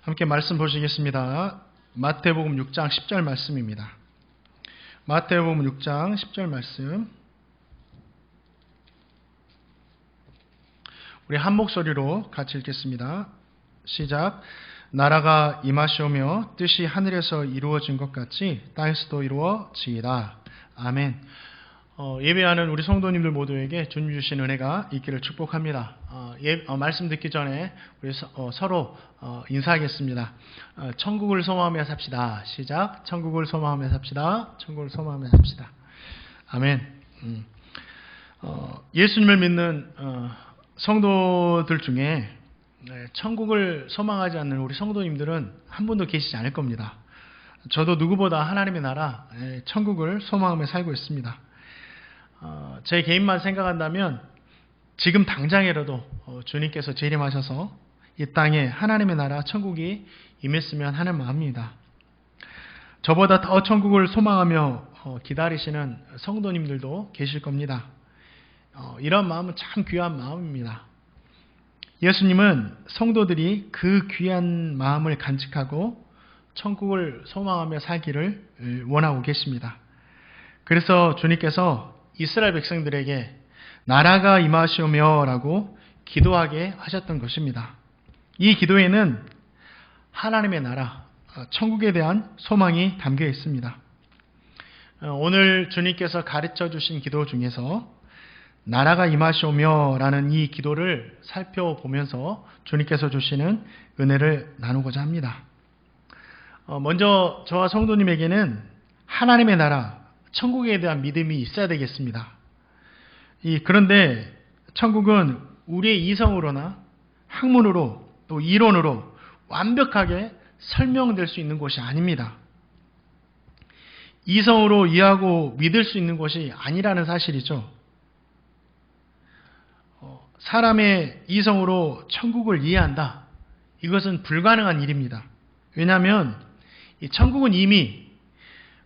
함께 말씀 보시겠습니다. 마태복음 6장 10절 말씀입니다. 마태복음 6장 10절 말씀. 우리 한 목소리로 같이 읽겠습니다. 시작. 나라가 임하시오며 뜻이 하늘에서 이루어진 것 같이 땅에서도 이루어지이다. 아멘. 예배하는 우리 성도님들 모두에게 주님 주신 은혜가 있기를 축복합니다. 말씀 듣기 전에 우리 서로 인사하겠습니다. 천국을 소망하며 삽시다. 시작. 천국을 소망하며 삽시다. 천국을 소망하며 삽시다. 아멘. 예수님을 믿는 성도들 중에 천국을 소망하지 않는 우리 성도님들은 한 분도 계시지 않을 겁니다. 저도 누구보다 하나님의 나라, 천국을 소망하며 살고 있습니다. 제 개인만 생각한다면 지금 당장이라도 주님께서 재림하셔서 이 땅에 하나님의 나라 천국이 임했으면 하는 마음입니다. 저보다 더 천국을 소망하며 기다리시는 성도님들도 계실 겁니다. 이런 마음은 참 귀한 마음입니다. 예수님은 성도들이 그 귀한 마음을 간직하고 천국을 소망하며 살기를 원하고 계십니다. 그래서 주님께서 이스라엘 백성들에게 나라가 임하시오며 라고 기도하게 하셨던 것입니다. 이 기도에는 하나님의 나라, 천국에 대한 소망이 담겨 있습니다. 오늘 주님께서 가르쳐 주신 기도 중에서 나라가 임하시오며 라는 이 기도를 살펴보면서 주님께서 주시는 은혜를 나누고자 합니다. 먼저 저와 성도님에게는 하나님의 나라, 천국에 대한 믿음이 있어야 되겠습니다. 그런데 천국은 우리의 이성으로나 학문으로 또 이론으로 완벽하게 설명될 수 있는 곳이 아닙니다. 이성으로 이해하고 믿을 수 있는 곳이 아니라는 사실이죠. 사람의 이성으로 천국을 이해한다. 이것은 불가능한 일입니다. 왜냐하면 이 천국은 이미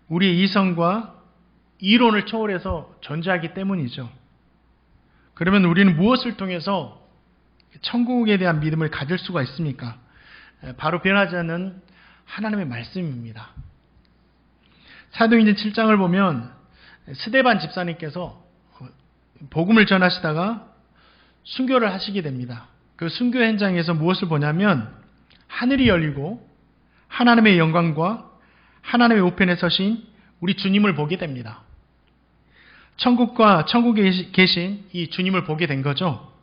우리의 이성과 이론을 초월해서 존재하기 때문이죠. 그러면 우리는 무엇을 통해서 천국에 대한 믿음을 가질 수가 있습니까? 바로 변하지 않는 하나님의 말씀입니다. 사도행전 7장을 보면 스데반 집사님께서 복음을 전하시다가 순교를 하시게 됩니다. 그 순교 현장에서 무엇을 보냐면 하늘이 열리고 하나님의 영광과 하나님의 우편에 서신 우리 주님을 보게 됩니다. 천국과 천국에 계신 이 주님을 보게 된 거죠.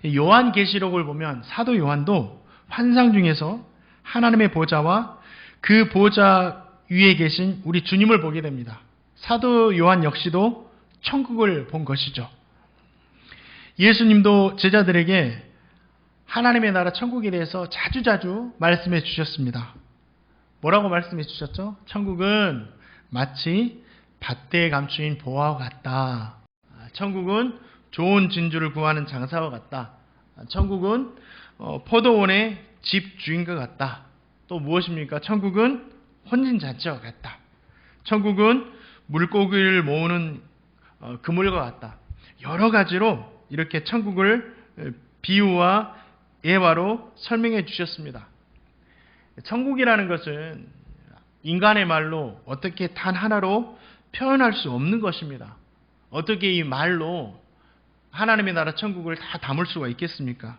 요한계시록을 보면 사도 요한도 환상 중에서 하나님의 보좌와 그 보좌 위에 계신 우리 주님을 보게 됩니다. 사도 요한 역시도 천국을 본 것이죠. 예수님도 제자들에게 하나님의 나라 천국에 대해서 자주자주 말씀해 주셨습니다. 뭐라고 말씀해 주셨죠? 천국은 마치 밭대에 감추인 보화와 같다. 천국은 좋은 진주를 구하는 장사와 같다. 천국은 포도원의 집 주인과 같다. 또 무엇입니까? 천국은 혼인잔치와 같다. 천국은 물고기를 모으는 그물과 같다. 여러 가지로 이렇게 천국을 비유와 예화로 설명해 주셨습니다. 천국이라는 것은 인간의 말로 어떻게 단 하나로 표현할 수 없는 것입니다. 어떻게 이 말로 하나님의 나라 천국을 다 담을 수가 있겠습니까?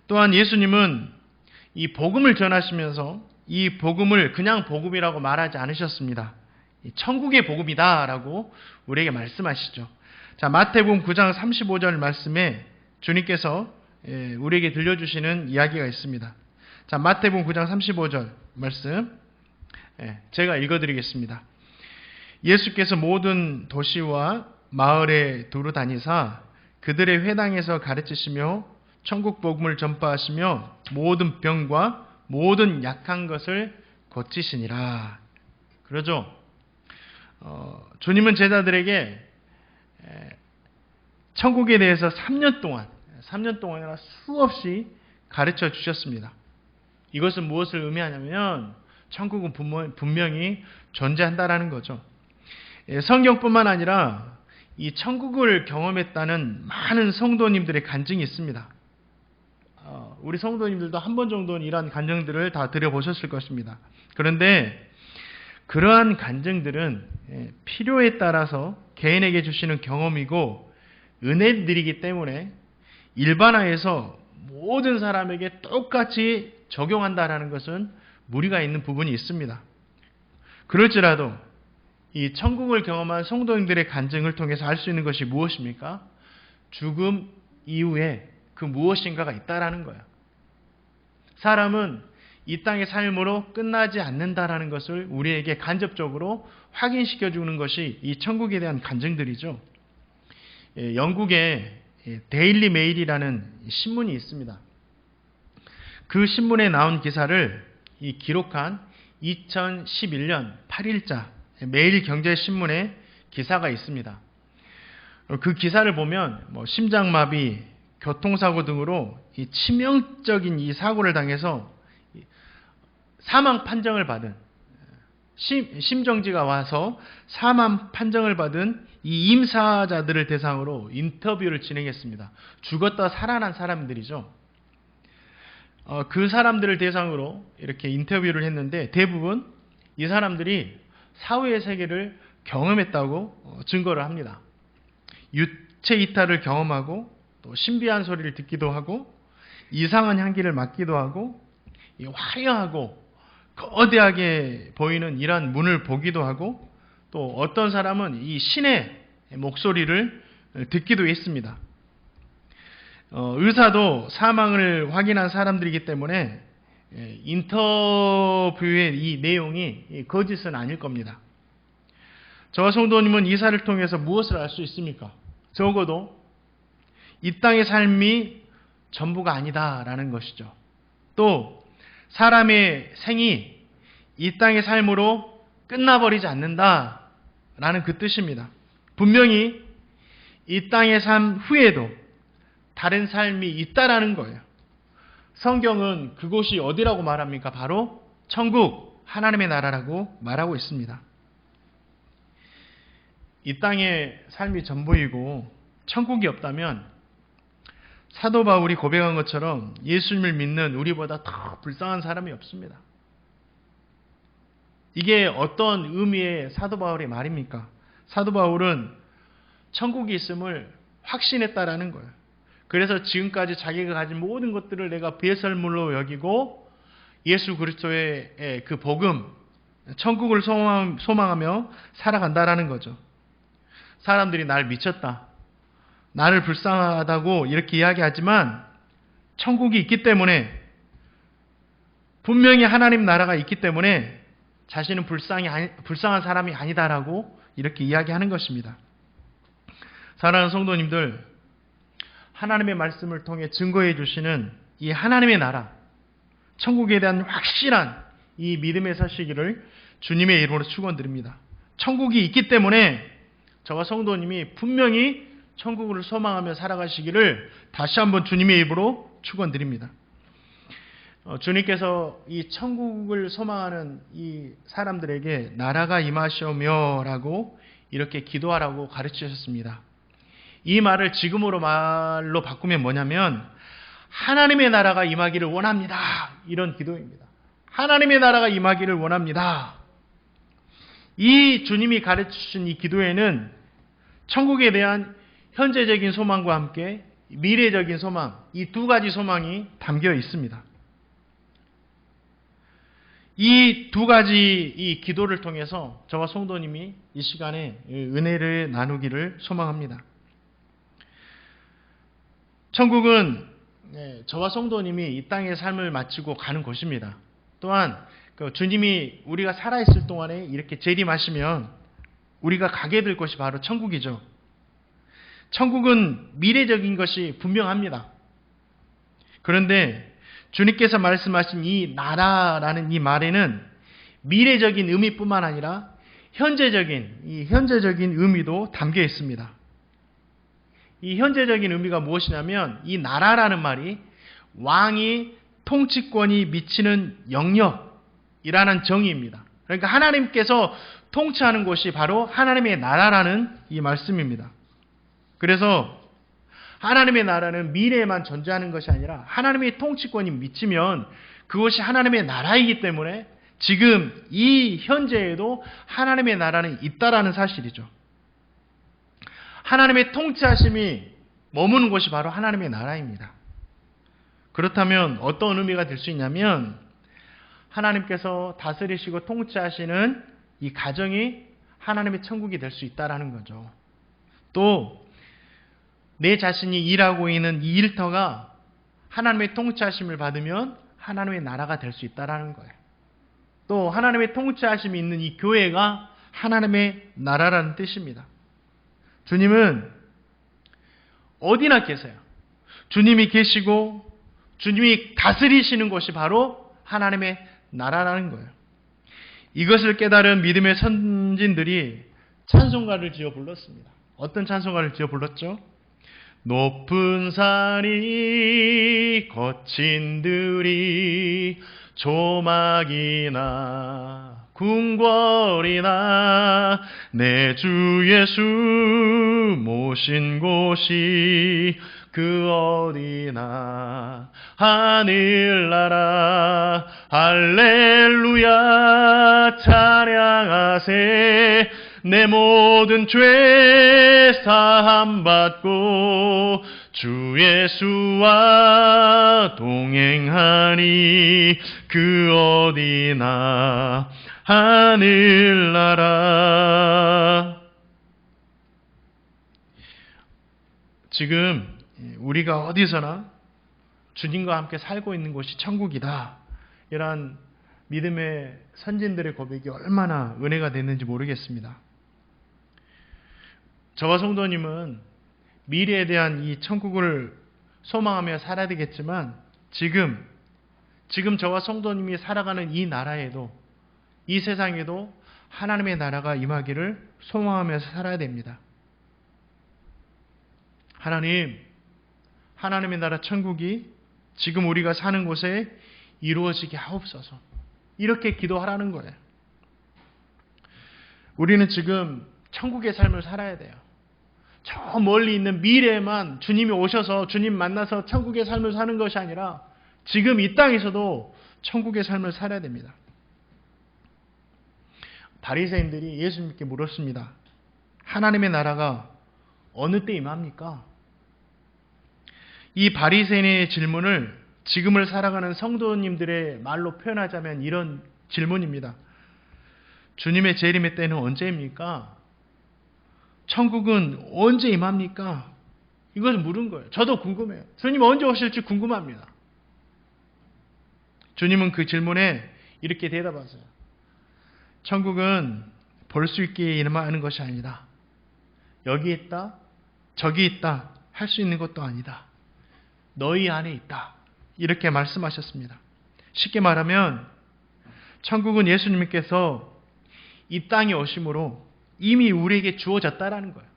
또한 예수님은 이 복음을 전하시면서 이 복음을 그냥 복음이라고 말하지 않으셨습니다. 천국의 복음이다라고 우리에게 말씀하시죠. 자, 마태복음 9장 35절 말씀에 주님께서 우리에게 들려주시는 이야기가 있습니다. 자, 마태복음 9장 35절 말씀 제가 읽어드리겠습니다. 예수께서 모든 도시와 마을에 두루 다니사 그들의 회당에서 가르치시며 천국 복음을 전파하시며 모든 병과 모든 약한 것을 고치시니라. 그러죠. 주님은 제자들에게 천국에 대해서 3년 동안이나 수없이 가르쳐 주셨습니다. 이것은 무엇을 의미하냐면 천국은 분명히 존재한다라는 거죠. 성경뿐만 아니라 이 천국을 경험했다는 많은 성도님들의 간증이 있습니다. 우리 성도님들도 한 번 정도는 이러한 간증들을 다 들여보셨을 것입니다. 그런데 그러한 간증들은 필요에 따라서 개인에게 주시는 경험이고 은혜들이기 때문에 일반화해서 모든 사람에게 똑같이 적용한다라는 것은 무리가 있는 부분이 있습니다. 그럴지라도 이 천국을 경험한 성도님들의 간증을 통해서 알 수 있는 것이 무엇입니까? 죽음 이후에 그 무엇인가가 있다라는 거예요. 사람은 이 땅의 삶으로 끝나지 않는다라는 것을 우리에게 간접적으로 확인시켜 주는 것이 이 천국에 대한 간증들이죠. 영국에 데일리 메일이라는 신문이 있습니다. 그 신문에 나온 기사를 기록한 2011년 8일자 매일경제신문에 기사가 있습니다. 그 기사를 보면 심장마비, 교통사고 등으로 이 치명적인 이 사고를 당해서 사망 판정을 받은 심정지가 와서 사망 판정을 받은 이 임사자들을 대상으로 인터뷰를 진행했습니다. 죽었다 살아난 사람들이죠. 그 사람들을 대상으로 이렇게 인터뷰를 했는데 대부분 이 사람들이 사후의 세계를 경험했다고 증거를 합니다. 유체 이탈을 경험하고 또 신비한 소리를 듣기도 하고 이상한 향기를 맡기도 하고 화려하고 거대하게 보이는 이러한 문을 보기도 하고 또 어떤 사람은 이 신의 목소리를 듣기도 했습니다. 의사도 사망을 확인한 사람들이기 때문에 인터뷰의 이 내용이 거짓은 아닐 겁니다. 저와 성도님은 이 사를 통해서 무엇을 알 수 있습니까? 적어도 이 땅의 삶이 전부가 아니다라는 것이죠. 또 사람의 생이 이 땅의 삶으로 끝나버리지 않는다라는 그 뜻입니다. 분명히 이 땅의 삶 후에도 다른 삶이 있다라는 거예요. 성경은 그곳이 어디라고 말합니까? 바로 천국, 하나님의 나라라고 말하고 있습니다. 이 땅의 삶이 전부이고 천국이 없다면 사도 바울이 고백한 것처럼 예수님을 믿는 우리보다 더 불쌍한 사람이 없습니다. 이게 어떤 의미의 사도 바울의 말입니까? 사도 바울은 천국이 있음을 확신했다라는 거예요. 그래서 지금까지 자기가 가진 모든 것들을 내가 배설물로 여기고 예수 그리스도의 그 복음, 천국을 소망하며 살아간다라는 거죠. 사람들이 날 미쳤다, 나를 불쌍하다고 이렇게 이야기하지만 천국이 있기 때문에 분명히 하나님 나라가 있기 때문에 자신은 불쌍한 사람이 아니다라고 이렇게 이야기하는 것입니다. 사랑하는 성도님들, 하나님의 말씀을 통해 증거해 주시는 이 하나님의 나라, 천국에 대한 확실한 이 믿음의 사실을 주님의 이름으로 축원드립니다. 천국이 있기 때문에 저와 성도님이 분명히 천국을 소망하며 살아가시기를 다시 한번 주님의 입으로 축원드립니다. 주님께서 이 천국을 소망하는 이 사람들에게 나라가 임하시오며라고 이렇게 기도하라고 가르치셨습니다. 이 말을 지금으로 말로 바꾸면 뭐냐면 하나님의 나라가 임하기를 원합니다. 이런 기도입니다. 하나님의 나라가 임하기를 원합니다. 이 주님이 가르치신 이 기도에는 천국에 대한 현재적인 소망과 함께 미래적인 소망, 이 두 가지 소망이 담겨 있습니다. 이 두 가지 이 기도를 통해서 저와 성도님이 이 시간에 은혜를 나누기를 소망합니다. 천국은 저와 성도님이 이 땅의 삶을 마치고 가는 곳입니다. 또한 주님이 우리가 살아있을 동안에 이렇게 재림하시면 우리가 가게 될 곳이 바로 천국이죠. 천국은 미래적인 것이 분명합니다. 그런데 주님께서 말씀하신 이 나라라는 이 말에는 미래적인 의미뿐만 아니라 현재적인 의미도 담겨 있습니다. 이 현재적인 의미가 무엇이냐면 이 나라라는 말이 왕이 통치권이 미치는 영역이라는 정의입니다. 그러니까 하나님께서 통치하는 곳이 바로 하나님의 나라라는 이 말씀입니다. 그래서 하나님의 나라는 미래에만 존재하는 것이 아니라 하나님의 통치권이 미치면 그것이 하나님의 나라이기 때문에 지금 이 현재에도 하나님의 나라는 있다라는 사실이죠. 하나님의 통치하심이 머무는 곳이 바로 하나님의 나라입니다. 그렇다면 어떤 의미가 될 수 있냐면 하나님께서 다스리시고 통치하시는 이 가정이 하나님의 천국이 될 수 있다라는 거죠. 또 내 자신이 일하고 있는 이 일터가 하나님의 통치하심을 받으면 하나님의 나라가 될 수 있다라는 거예요. 또 하나님의 통치하심이 있는 이 교회가 하나님의 나라라는 뜻입니다. 주님은 어디나 계세요. 주님이 계시고 주님이 다스리시는 곳이 바로 하나님의 나라라는 거예요. 이것을 깨달은 믿음의 선진들이 찬송가를 지어 불렀습니다. 어떤 찬송가를 지어 불렀죠? 높은 산이 거친 들이 조막이나 궁궐이나 내 주 예수 모신 곳이 그 어디나 하늘나라 할렐루야 찬양하세 내 모든 죄 사함 받고 주 예수와 동행하니 그 어디나 하늘나라. 지금 우리가 어디서나 주님과 함께 살고 있는 곳이 천국이다. 이러한 믿음의 선진들의 고백이 얼마나 은혜가 됐는지 모르겠습니다. 저와 성도님은 미래에 대한 이 천국을 소망하며 살아야 되겠지만 지금 저와 성도님이 살아가는 이 나라에도 이 세상에도 하나님의 나라가 임하기를 소망하면서 살아야 됩니다. 하나님의 나라 천국이 지금 우리가 사는 곳에 이루어지게 하옵소서. 이렇게 기도하라는 거예요. 우리는 지금 천국의 삶을 살아야 돼요. 저 멀리 있는 미래에만 주님이 오셔서 주님 만나서 천국의 삶을 사는 것이 아니라 지금 이 땅에서도 천국의 삶을 살아야 됩니다. 바리새인들이 예수님께 물었습니다. 하나님의 나라가 어느 때 임합니까? 이 바리새인의 질문을 지금을 살아가는 성도님들의 말로 표현하자면 이런 질문입니다. 주님의 재림의 때는 언제입니까? 천국은 언제 임합니까? 이것을 물은 거예요. 저도 궁금해요. 주님 언제 오실지 궁금합니다. 주님은 그 질문에 이렇게 대답하세요. 천국은 볼 수 있게 임하는 것이 아니다. 여기 있다, 저기 있다 할 수 있는 것도 아니다. 너희 안에 있다. 이렇게 말씀하셨습니다. 쉽게 말하면 천국은 예수님께서 이 땅에 오심으로 이미 우리에게 주어졌다라는 거예요.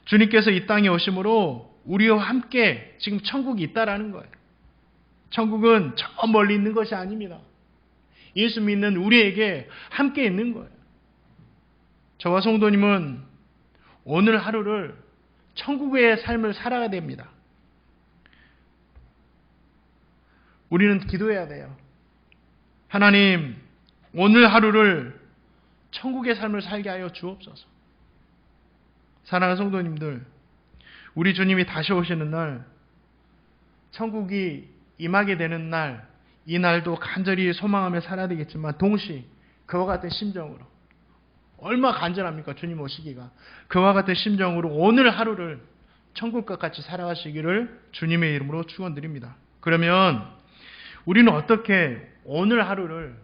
주님께서 이 땅에 오심으로 우리와 함께 지금 천국이 있다라는 거예요. 천국은 저 멀리 있는 것이 아닙니다. 예수 믿는 우리에게 함께 있는 거예요. 저와 성도님은 오늘 하루를 천국의 삶을 살아야 됩니다. 우리는 기도해야 돼요. 하나님, 오늘 하루를 천국의 삶을 살게 하여 주옵소서. 사랑하는 성도님들, 우리 주님이 다시 오시는 날, 천국이 임하게 되는 날, 이 날도 간절히 소망하며 살아야 되겠지만 동시에 그와 같은 심정으로, 얼마 간절합니까 주님 오시기가. 그와 같은 심정으로 오늘 하루를 천국과 같이 살아가시기를 주님의 이름으로 축원드립니다. 그러면 우리는 어떻게 오늘 하루를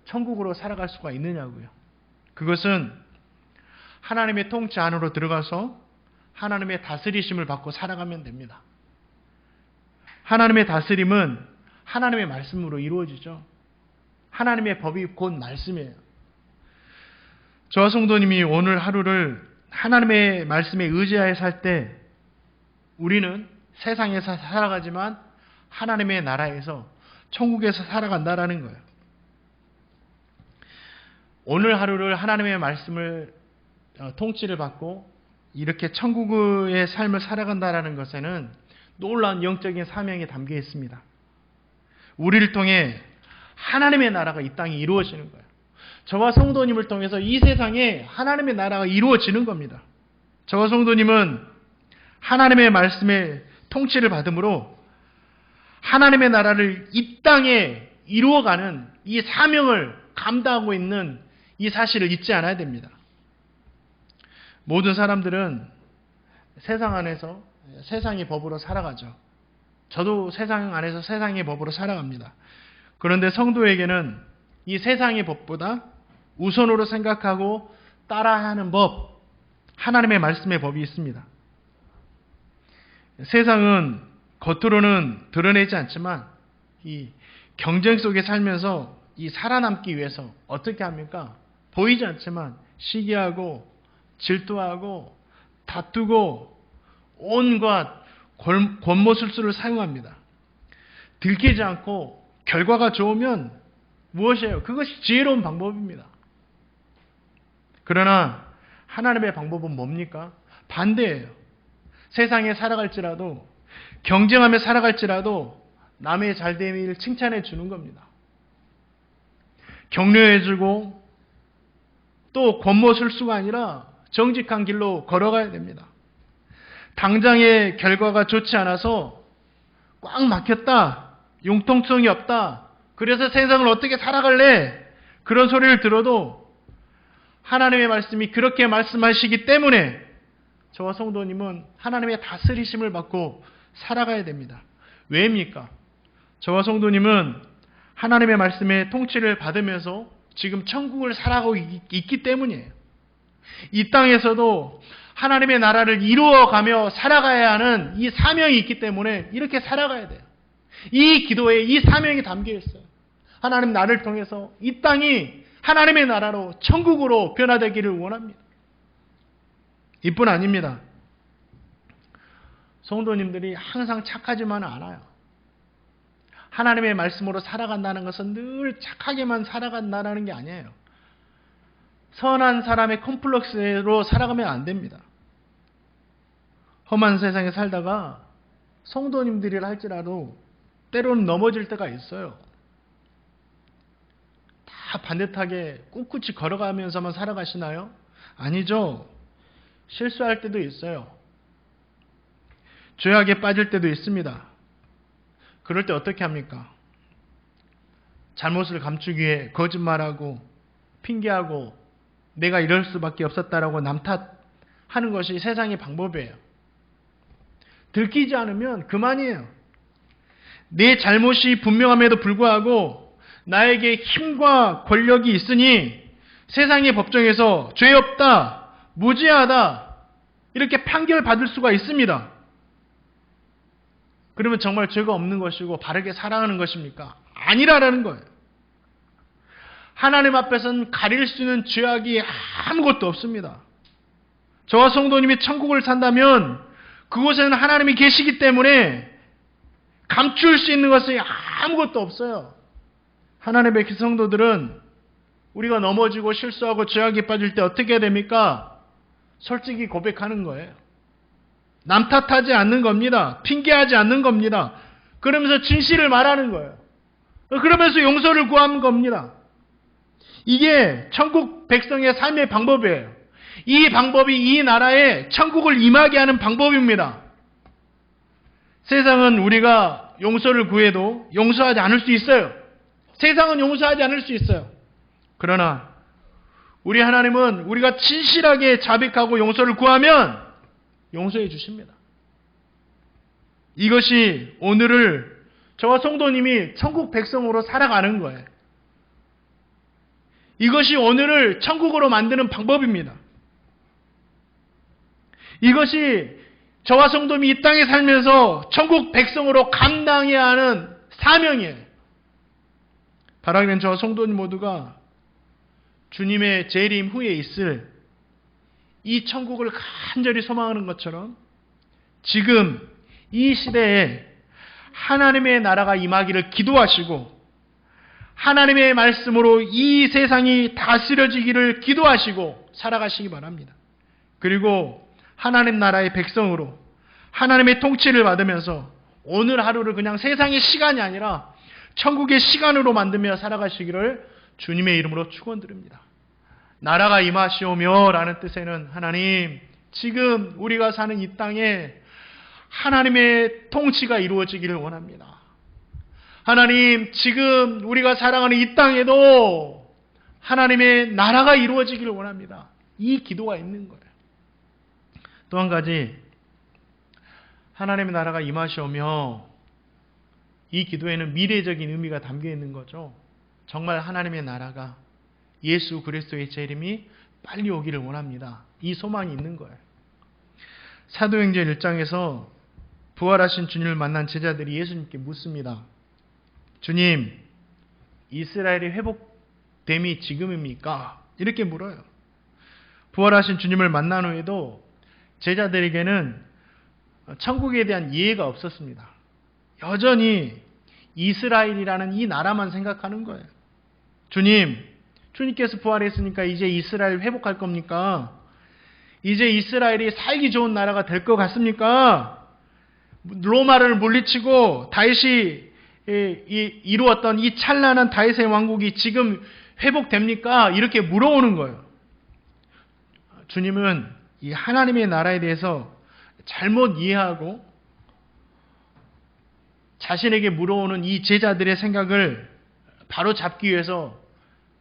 천국으로 살아갈 수가 있느냐고요. 그것은 하나님의 통치 안으로 들어가서 하나님의 다스리심을 받고 살아가면 됩니다. 하나님의 다스림은 하나님의 말씀으로 이루어지죠. 하나님의 법이 곧 말씀이에요. 저와 성도님이 오늘 하루를 하나님의 말씀에 의지하여 살 때 우리는 세상에서 살아가지만 하나님의 나라에서 천국에서 살아간다라는 거예요. 오늘 하루를 하나님의 말씀을 통치를 받고 이렇게 천국의 삶을 살아간다는 것에는 놀라운 영적인 사명이 담겨 있습니다. 우리를 통해 하나님의 나라가 이 땅에 이루어지는 거예요. 저와 성도님을 통해서 이 세상에 하나님의 나라가 이루어지는 겁니다. 저와 성도님은 하나님의 말씀의 통치를 받음으로 하나님의 나라를 이 땅에 이루어가는 이 사명을 감당하고 있는 이 사실을 잊지 않아야 됩니다. 모든 사람들은 세상 안에서 세상의 법으로 살아가죠. 저도 세상 안에서 세상의 법으로 살아갑니다. 그런데 성도에게는 이 세상의 법보다 우선으로 생각하고 따라야 하는 법, 하나님의 말씀의 법이 있습니다. 세상은 겉으로는 드러내지 않지만 이 경쟁 속에 살면서 이 살아남기 위해서 어떻게 합니까? 보이지 않지만 시기하고 질투하고 다투고 온갖 권모술수를 사용합니다. 들키지 않고 결과가 좋으면 무엇이에요? 그것이 지혜로운 방법입니다. 그러나 하나님의 방법은 뭡니까? 반대예요. 세상에 살아갈지라도 경쟁하며 살아갈지라도 남의 잘됨을 칭찬해 주는 겁니다. 격려해 주고 또 권모술수가 아니라 정직한 길로 걸어가야 됩니다. 당장의 결과가 좋지 않아서 꽉 막혔다. 융통성이 없다. 그래서 세상을 어떻게 살아갈래? 그런 소리를 들어도 하나님의 말씀이 그렇게 말씀하시기 때문에 저와 성도님은 하나님의 다스리심을 받고 살아가야 됩니다. 왜입니까? 저와 성도님은 하나님의 말씀의 통치를 받으면서 지금 천국을 살아가고 있기 때문이에요. 이 땅에서도 하나님의 나라를 이루어가며 살아가야 하는 이 사명이 있기 때문에 이렇게 살아가야 돼요. 이 기도에 이 사명이 담겨 있어요. 하나님 나를 통해서 이 땅이 하나님의 나라로 천국으로 변화되기를 원합니다. 이뿐 아닙니다. 성도님들이 항상 착하지만은 않아요. 하나님의 말씀으로 살아간다는 것은 늘 착하게만 살아간다는 게 아니에요. 선한 사람의 컴플렉스로 살아가면 안 됩니다. 험한 세상에 살다가 성도님들이라 할지라도 때로는 넘어질 때가 있어요. 다 반듯하게 꿋꿋이 걸어가면서만 살아가시나요? 아니죠. 실수할 때도 있어요. 죄악에 빠질 때도 있습니다. 그럴 때 어떻게 합니까? 잘못을 감추기 위해 거짓말하고 핑계하고 내가 이럴 수밖에 없었다라고 남 탓하는 것이 세상의 방법이에요. 들키지 않으면 그만이에요. 내 잘못이 분명함에도 불구하고 나에게 힘과 권력이 있으니 세상의 법정에서 죄 없다, 무죄하다 이렇게 판결받을 수가 있습니다. 그러면 정말 죄가 없는 것이고 바르게 살아가는 것입니까? 아니라는 거예요. 하나님 앞에서는 가릴 수 있는 죄악이 아무것도 없습니다. 저와 성도님이 천국을 산다면 그곳에는 하나님이 계시기 때문에 감출 수 있는 것이 아무것도 없어요. 하나님의 성도들은 우리가 넘어지고 실수하고 죄악에 빠질 때 어떻게 해야 됩니까? 솔직히 고백하는 거예요. 남 탓하지 않는 겁니다. 핑계하지 않는 겁니다. 그러면서 진실을 말하는 거예요. 그러면서 용서를 구하는 겁니다. 이게 천국 백성의 삶의 방법이에요. 이 방법이 이 나라에 천국을 임하게 하는 방법입니다. 세상은 우리가 용서를 구해도 용서하지 않을 수 있어요. 세상은 용서하지 않을 수 있어요. 그러나 우리 하나님은 우리가 진실하게 자백하고 용서를 구하면 용서해 주십니다. 이것이 오늘을 저와 성도님이 천국 백성으로 살아가는 거예요. 이것이 오늘을 천국으로 만드는 방법입니다. 이것이 저와 성도님이 이 땅에 살면서 천국 백성으로 감당해야 하는 사명이에요. 바라기는 저와 성도님 모두가 주님의 재림 후에 있을 이 천국을 간절히 소망하는 것처럼 지금 이 시대에 하나님의 나라가 임하기를 기도하시고 하나님의 말씀으로 이 세상이 다스려지기를 기도하시고 살아가시기 바랍니다. 그리고 하나님 나라의 백성으로 하나님의 통치를 받으면서 오늘 하루를 그냥 세상의 시간이 아니라 천국의 시간으로 만들며 살아가시기를 주님의 이름으로 축원드립니다. 나라가 임하시오며 라는 뜻에는 하나님, 지금 우리가 사는 이 땅에 하나님의 통치가 이루어지기를 원합니다. 하나님, 지금 우리가 살아가는 이 땅에도 하나님의 나라가 이루어지기를 원합니다. 이 기도가 있는 거예요. 또 한 가지, 하나님의 나라가 임하시오며, 이 기도에는 미래적인 의미가 담겨 있는 거죠. 정말 하나님의 나라가, 예수 그리스도의 제 이름이 빨리 오기를 원합니다. 이 소망이 있는 거예요. 사도행전 1장에서 부활하신 주님을 만난 제자들이 예수님께 묻습니다. 주님, 이스라엘의 회복됨이 지금입니까? 이렇게 물어요. 부활하신 주님을 만난 후에도 제자들에게는 천국에 대한 이해가 없었습니다. 여전히 이스라엘이라는 이 나라만 생각하는 거예요. 주님께서 부활했으니까 이제 이스라엘 회복할 겁니까? 이제 이스라엘이 살기 좋은 나라가 될 것 같습니까? 로마를 물리치고 다윗이 이루었던 이 찬란한 다윗의 왕국이 지금 회복됩니까? 이렇게 물어오는 거예요. 주님은 이 하나님의 나라에 대해서 잘못 이해하고 자신에게 물어오는 이 제자들의 생각을 바로 잡기 위해서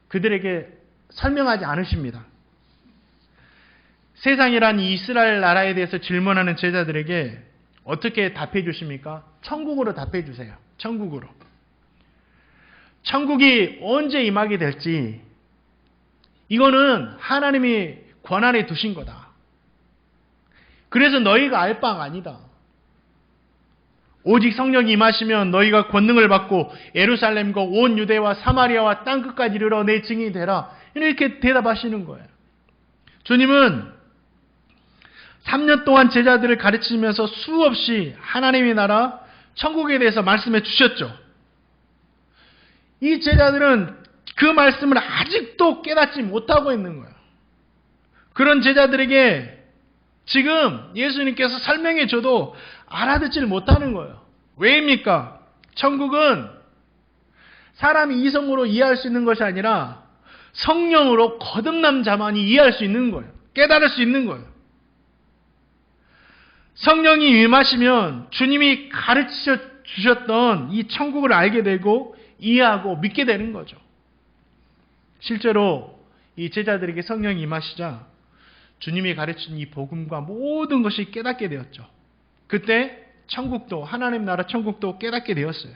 그들에게 설명하지 않으십니다. 세상이란 이 이스라엘 나라에 대해서 질문하는 제자들에게 어떻게 답해 주십니까? 천국으로 답해 주세요. 천국으로. 천국이 언제 임하게 될지 이거는 하나님이 권한에 두신 거다. 그래서 너희가 알 바가 아니다. 오직 성령이 임하시면 너희가 권능을 받고 예루살렘과 온 유대와 사마리아와 땅끝까지 이르러 내 증인이 되라. 이렇게 대답하시는 거예요. 주님은 3년 동안 제자들을 가르치면서 수없이 하나님의 나라, 천국에 대해서 말씀해 주셨죠. 이 제자들은 그 말씀을 아직도 깨닫지 못하고 있는 거예요. 그런 제자들에게 지금 예수님께서 설명해 줘도 알아듣지를 못하는 거예요. 왜입니까? 천국은 사람이 이성으로 이해할 수 있는 것이 아니라 성령으로 거듭난 자만이 이해할 수 있는 거예요. 깨달을 수 있는 거예요. 성령이 임하시면 주님이 가르쳐 주셨던 이 천국을 알게 되고 이해하고 믿게 되는 거죠. 실제로 이 제자들에게 성령이 임하시자 주님이 가르친 이 복음과 모든 것이 깨닫게 되었죠. 그때 천국도, 하나님 나라 천국도 깨닫게 되었어요.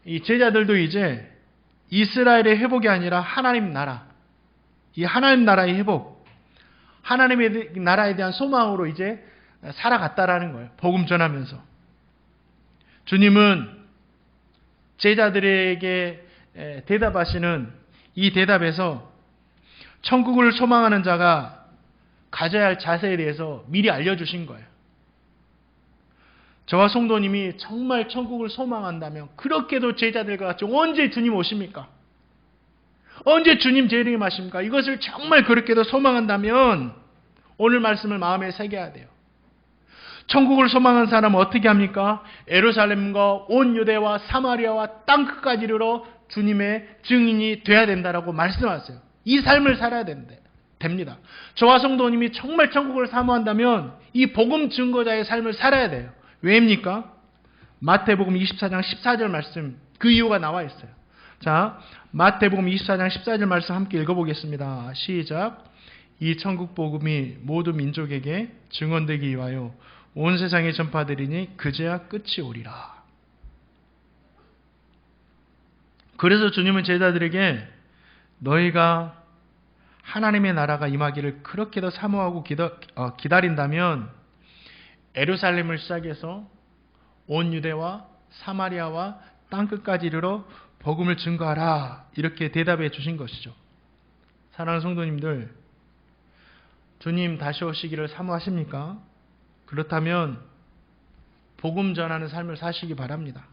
이 제자들도 이제 이스라엘의 회복이 아니라 하나님 나라, 이 하나님 나라의 회복, 하나님의 나라에 대한 소망으로 이제 살아갔다라는 거예요. 복음 전하면서. 주님은 제자들에게 대답하시는 이 대답에서 천국을 소망하는 자가 가져야 할 자세에 대해서 미리 알려주신 거예요. 저와 성도님이 정말 천국을 소망한다면 그렇게도 제자들과 같이 언제 주님 오십니까? 언제 주님 재림하십니까? 이것을 정말 그렇게도 소망한다면 오늘 말씀을 마음에 새겨야 돼요. 천국을 소망한 사람은 어떻게 합니까? 예루살렘과 온 유대와 사마리아와 땅끝까지 이르러 주님의 증인이 돼야 된다라고 말씀하세요. 이 삶을 살아야 됩니다. 저와 성도님이 정말 천국을 사모한다면 이 복음 증거자의 삶을 살아야 돼요. 왜입니까? 마태복음 24장 14절 말씀, 그 이유가 나와 있어요. 자, 마태복음 24장 14절 말씀 함께 읽어보겠습니다. 시작. 이 천국 복음이 모두 민족에게 증언되기 위하여 온 세상에 전파되리니 그제야 끝이 오리라. 그래서 주님은 제자들에게 너희가 하나님의 나라가 임하기를 그렇게도 사모하고 기다린다면 예루살렘을 시작해서 온 유대와 사마리아와 땅끝까지 이르러 복음을 증거하라. 이렇게 대답해 주신 것이죠. 사랑하는 성도님들, 주님 다시 오시기를 사모하십니까? 그렇다면 복음 전하는 삶을 사시기 바랍니다.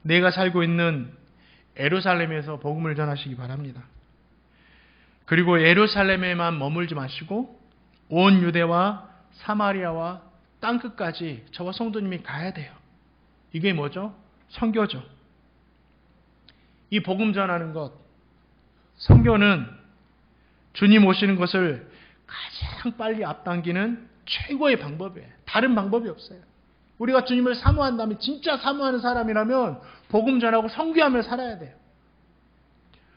내가 살고 있는 예루살렘에서 복음을 전하시기 바랍니다. 그리고 예루살렘에만 머물지 마시고 온 유대와 사마리아와 땅끝까지 저와 성도님이 가야 돼요. 이게 뭐죠? 선교죠. 이 복음 전하는 것, 선교는 주님 오시는 것을 가장 빨리 앞당기는 최고의 방법이에요. 다른 방법이 없어요. 우리가 주님을 사모한다면, 진짜 사모하는 사람이라면 복음 전하고 선교하며 살아야 돼요.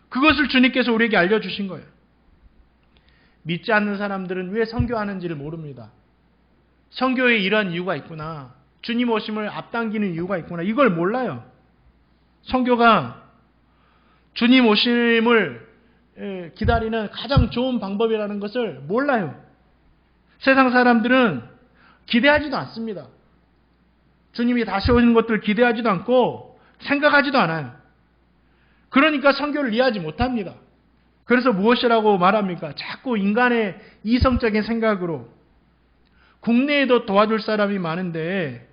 그것을 주님께서 우리에게 알려주신 거예요. 믿지 않는 사람들은 왜 선교하는지를 모릅니다. 선교에 이러한 이유가 있구나. 주님 오심을 앞당기는 이유가 있구나. 이걸 몰라요. 선교가 주님 오심을 기다리는 가장 좋은 방법이라는 것을 몰라요. 세상 사람들은 기대하지도 않습니다. 주님이 다시 오시는 것들을 기대하지도 않고 생각하지도 않아요. 그러니까 선교를 이해하지 못합니다. 그래서 무엇이라고 말합니까? 자꾸 인간의 이성적인 생각으로 국내에도 도와줄 사람이 많은데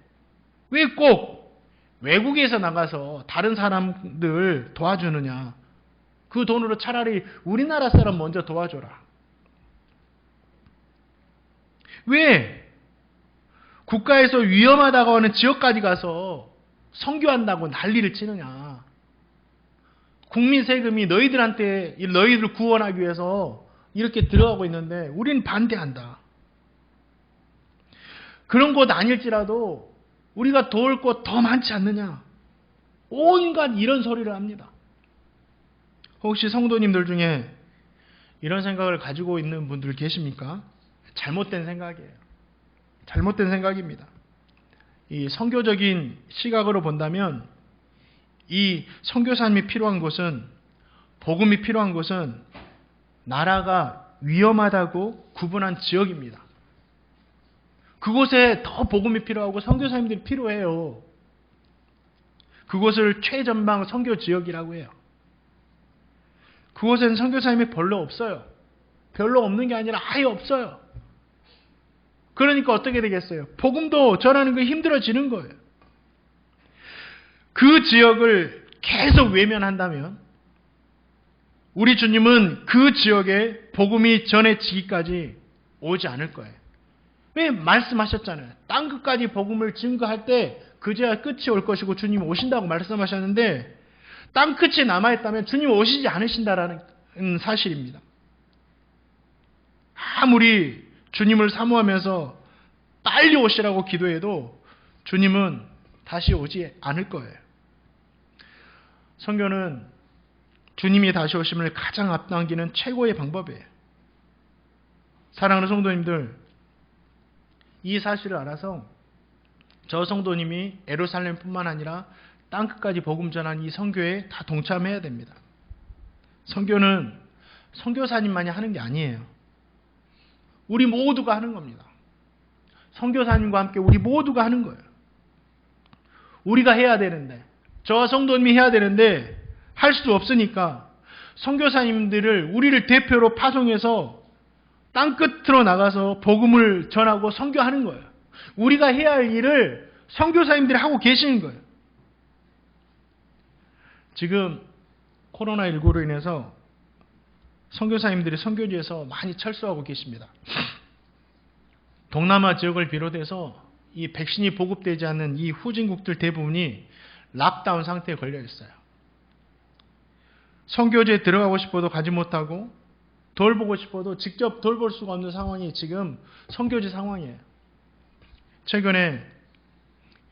왜 꼭 외국에서 나가서 다른 사람들 도와주느냐. 그 돈으로 차라리 우리나라 사람 먼저 도와줘라. 왜 국가에서 위험하다고 하는 지역까지 가서 선교한다고 난리를 치느냐. 국민 세금이 너희들을 구원하기 위해서 이렇게 들어가고 있는데 우리는 반대한다. 그런 곳 아닐지라도 우리가 도울 곳 더 많지 않느냐. 온갖 이런 소리를 합니다. 혹시 성도님들 중에 이런 생각을 가지고 있는 분들 계십니까? 잘못된 생각이에요. 잘못된 생각입니다. 이 선교적인 시각으로 본다면 이 선교사님이 필요한 곳은, 복음이 필요한 곳은 나라가 위험하다고 구분한 지역입니다. 그곳에 더 복음이 필요하고 선교사님들이 필요해요. 그곳을 최전방 선교 지역이라고 해요. 그곳에는 선교사님이 별로 없어요. 별로 없는 게 아니라 아예 없어요. 그러니까 어떻게 되겠어요? 복음도 전하는 게 힘들어지는 거예요. 그 지역을 계속 외면한다면 우리 주님은 그 지역에 복음이 전해지기까지 오지 않을 거예요. 왜 말씀하셨잖아요. 땅끝까지 복음을 증거할 때 그제야 끝이 올 것이고 주님 오신다고 말씀하셨는데 땅끝이 남아있다면 주님 오시지 않으신다라는 사실입니다. 아무리 주님을 사모하면서 빨리 오시라고 기도해도 주님은 다시 오지 않을 거예요. 선교는 주님이 다시 오심을 가장 앞당기는 최고의 방법이에요. 사랑하는 성도님들, 이 사실을 알아서 저 성도님이 예루살렘뿐만 아니라 땅끝까지 복음 전한 이 선교에 다 동참해야 됩니다. 선교는 선교사님만이 하는 게 아니에요. 우리 모두가 하는 겁니다. 선교사님과 함께 우리 모두가 하는 거예요. 우리가 해야 되는데, 저 성도님이 해야 되는데 할 수 없으니까 선교사님들을 우리를 대표로 파송해서 땅끝으로 나가서 복음을 전하고 선교하는 거예요. 우리가 해야 할 일을 선교사님들이 하고 계시는 거예요. 지금 코로나19로 인해서 선교사님들이 선교지에서 많이 철수하고 계십니다. 동남아 지역을 비롯해서 이 백신이 보급되지 않는 이 후진국들 대부분이 락다운 상태에 걸려 있어요. 선교지에 들어가고 싶어도 가지 못하고 돌보고 싶어도 직접 돌볼 수가 없는 상황이 지금 선교지 상황이에요. 최근에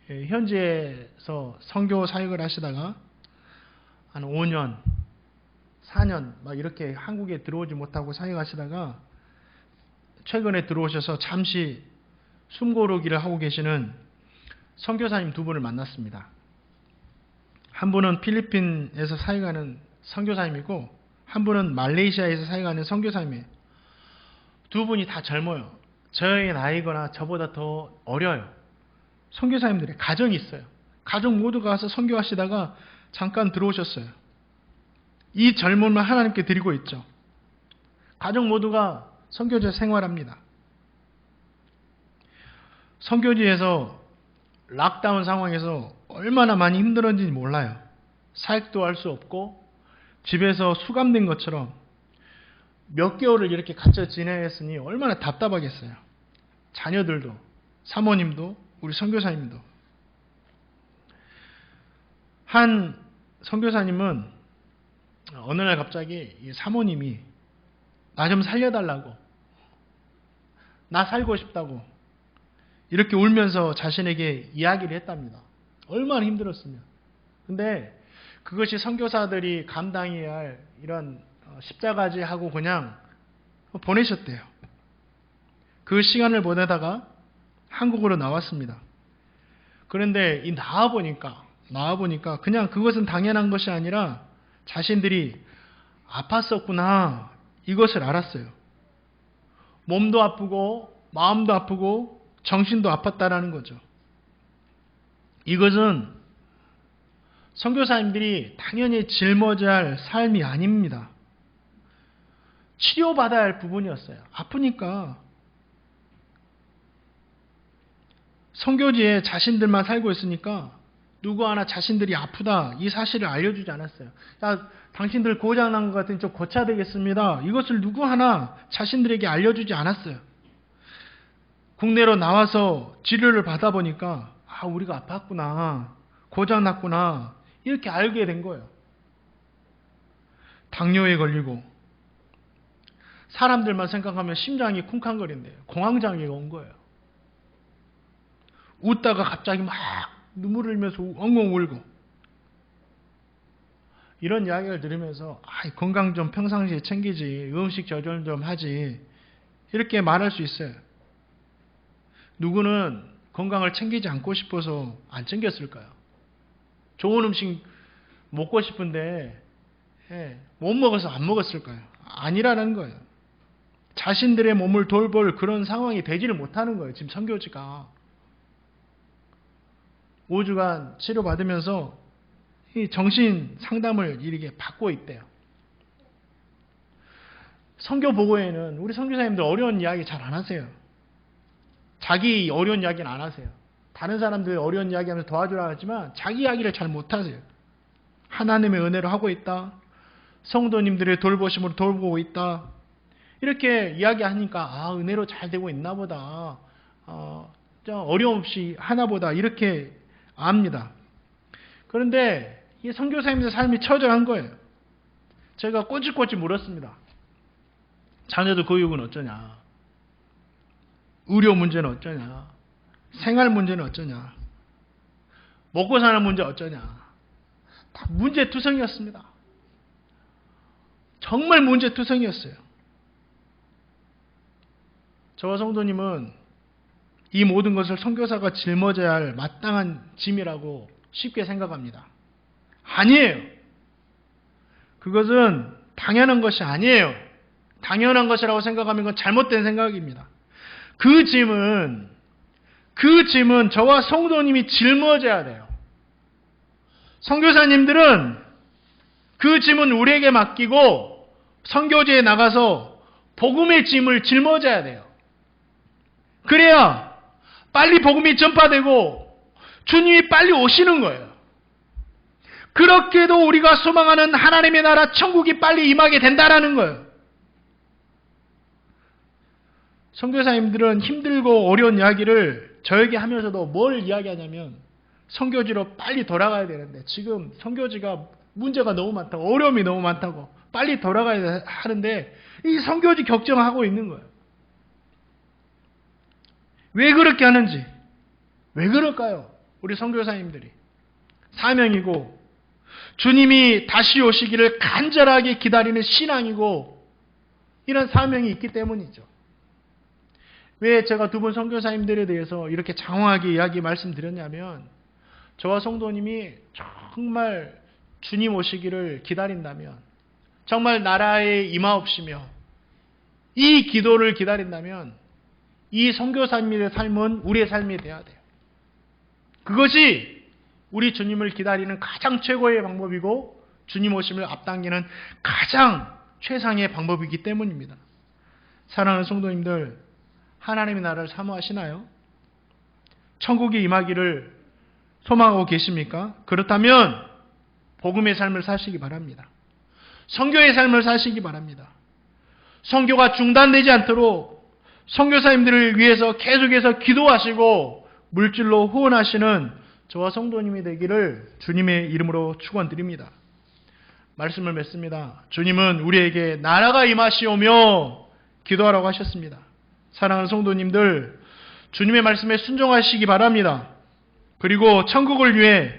현지에서 선교 사역을 하시다가 한 5년, 4년 막 이렇게 한국에 들어오지 못하고 사역하시다가 최근에 들어오셔서 잠시 숨고르기를 하고 계시는 선교사님 두 분을 만났습니다. 한 분은 필리핀에서 사역하는 선교사님이고 한 분은 말레이시아에서 사역하는 선교사님이에요. 두 분이 다 젊어요. 저의 나이거나 저보다 더 어려요. 선교사님들의 가정이 있어요. 가족 모두가 가서 선교하시다가 잠깐 들어오셨어요. 이 젊음을 하나님께 드리고 있죠. 가족 모두가 선교지에 생활합니다. 선교지에서 락다운 상황에서 얼마나 많이 힘들었는지 몰라요. 사역도 할 수 없고 집에서 수감된 것처럼 몇 개월을 이렇게 갇혀 지내했으니 얼마나 답답하겠어요. 자녀들도, 사모님도, 우리 선교사님도. 한 선교사님은 어느 날 갑자기 이 사모님이 나 좀 살려달라고, 나 살고 싶다고 이렇게 울면서 자신에게 이야기를 했답니다. 얼마나 힘들었으면. 근데 그것이 선교사들이 감당해야 할 이런 십자가지하고 그냥 보내셨대요. 그 시간을 보내다가 한국으로 나왔습니다. 그런데 이 나와보니까 그냥 그것은 당연한 것이 아니라 자신들이 아팠었구나 이것을 알았어요. 몸도 아프고 마음도 아프고 정신도 아팠다라는 거죠. 이것은 선교사님들이 당연히 짊어져야 할 삶이 아닙니다. 치료받아야 할 부분이었어요. 아프니까. 선교지에 자신들만 살고 있으니까 누구 하나 자신들이 아프다 이 사실을 알려주지 않았어요. 야, 당신들 고장난 것 같으니 좀 고쳐야 되겠습니다. 이것을 누구 하나 자신들에게 알려주지 않았어요. 국내로 나와서 치료를 받아보니까 우리가 아팠구나, 고장났구나 이렇게 알게 된 거예요. 당뇨에 걸리고 사람들만 생각하면 심장이 쿵쾅거린대요. 공황장애가 온 거예요. 웃다가 갑자기 막 눈물을 흘리면서 엉엉 울고. 이런 이야기를 들으면서 건강 좀 평상시에 챙기지, 음식 조절 좀 하지 이렇게 말할 수 있어요. 누구는 건강을 챙기지 않고 싶어서 안 챙겼을까요? 좋은 음식 먹고 싶은데 못 먹어서 안 먹었을까요? 아니라는 거예요. 자신들의 몸을 돌볼 그런 상황이 되지를 못하는 거예요. 지금 선교지가. 5주간 치료받으면서 이 정신 상담을 이렇게 받고 있대요. 선교 보고에는 우리 선교사님들 어려운 이야기 잘 안 하세요. 자기 어려운 이야기는 안 하세요. 다른 사람들 어려운 이야기 하면서 도와주라 하지만 자기 이야기를 잘 못하세요. 하나님의 은혜로 하고 있다. 성도님들의 돌보심으로 돌보고 있다. 이렇게 이야기하니까 은혜로 잘 되고 있나 보다. 어려움 없이 하나 보다. 이렇게 압니다. 그런데 이 선교사님들 삶이 처절한 거예요. 제가 꼬치꼬치 물었습니다. 자녀들 교육은 어쩌냐? 의료 문제는 어쩌냐? 생활 문제는 어쩌냐? 먹고 사는 문제 어쩌냐? 다 문제투성이었습니다. 정말 문제투성이었어요. 저와 성도님은 이 모든 것을 선교사가 짊어져야 할 마땅한 짐이라고 쉽게 생각합니다. 아니에요. 그것은 당연한 것이 아니에요. 당연한 것이라고 생각하면 그건 잘못된 생각입니다. 그 짐은 저와 성도님이 짊어져야 돼요. 선교사님들은 그 짐은 우리에게 맡기고 선교지에 나가서 복음의 짐을 짊어져야 돼요. 그래야 빨리 복음이 전파되고 주님이 빨리 오시는 거예요. 그렇게도 우리가 소망하는 하나님의 나라 천국이 빨리 임하게 된다라는 거예요. 선교사님들은 힘들고 어려운 이야기를 저에게 하면서도 뭘 이야기하냐면 선교지로 빨리 돌아가야 되는데 지금 선교지가 문제가 너무 많다고, 어려움이 너무 많다고 빨리 돌아가야 하는데 이 선교지 걱정하고 있는 거예요. 왜 그렇게 하는지, 왜 그럴까요? 우리 선교사님들이 사명이고 주님이 다시 오시기를 간절하게 기다리는 신앙이고 이런 사명이 있기 때문이죠. 왜 제가 두 분 선교사님들에 대해서 이렇게 장황하게 말씀드렸냐면 저와 성도님이 정말 주님 오시기를 기다린다면, 정말 나라에 임하옵시며 이 기도를 기다린다면 이 선교사님의 삶은 우리의 삶이 되어야 돼요. 그것이 우리 주님을 기다리는 가장 최고의 방법이고 주님 오심을 앞당기는 가장 최상의 방법이기 때문입니다. 사랑하는 성도님들, 하나님의 나라를 사모하시나요? 천국에 임하기를 소망하고 계십니까? 그렇다면 복음의 삶을 사시기 바랍니다. 선교의 삶을 사시기 바랍니다. 선교가 중단되지 않도록 선교사님들을 위해서 계속해서 기도하시고 물질로 후원하시는 저와 성도님이 되기를 주님의 이름으로 축원드립니다. 말씀을 맺습니다. 주님은 우리에게 나라가 임하시오며 기도하라고 하셨습니다. 사랑하는 성도님들, 주님의 말씀에 순종하시기 바랍니다. 그리고 천국을 위해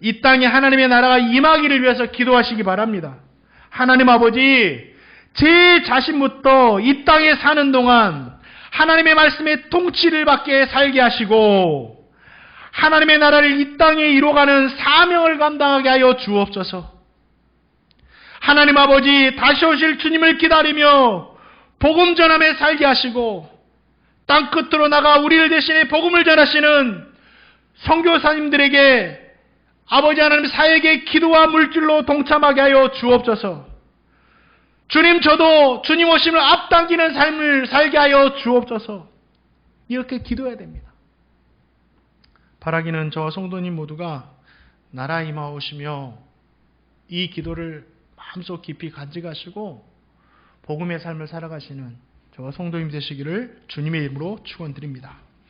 이 땅에 하나님의 나라가 임하기를 위해서 기도하시기 바랍니다. 하나님 아버지, 제 자신부터 이 땅에 사는 동안 하나님의 말씀의 통치를 받게 살게 하시고 하나님의 나라를 이 땅에 이루어가는 사명을 감당하게 하여 주옵소서. 하나님 아버지, 다시 오실 주님을 기다리며 복음 전함에 살게 하시고 땅 끝으로 나가 우리를 대신해 복음을 전하시는 선교사님들에게 아버지 하나님 사역의 기도와 물질로 동참하게 하여 주옵소서. 주님, 저도 주님 오심을 앞당기는 삶을 살게 하여 주옵소서. 이렇게 기도해야 됩니다. 바라기는 저와 성도님 모두가 나라 임하오시며 이 기도를 마음속 깊이 간직하시고 복음의 삶을 살아가시는 저와 성도님 되시기를 주님의 이름으로 축원드립니다.